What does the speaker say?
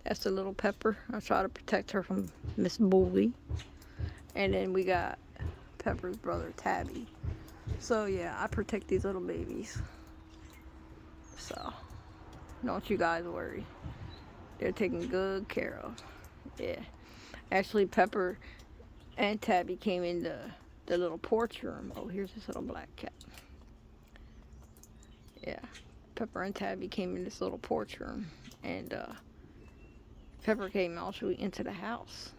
That's the little Pepper. I try to protect her from Miss Bully. And then we got Pepper's brother, Tabby. So yeah, I protect these little babies. So don't you guys worry. They're taken good care of. Yeah. Actually, Pepper and Tabby came in the little porch room. Oh, here's this little black cat. Yeah. Pepper and Tabby came in this little porch room. And Pepper came actually into the house.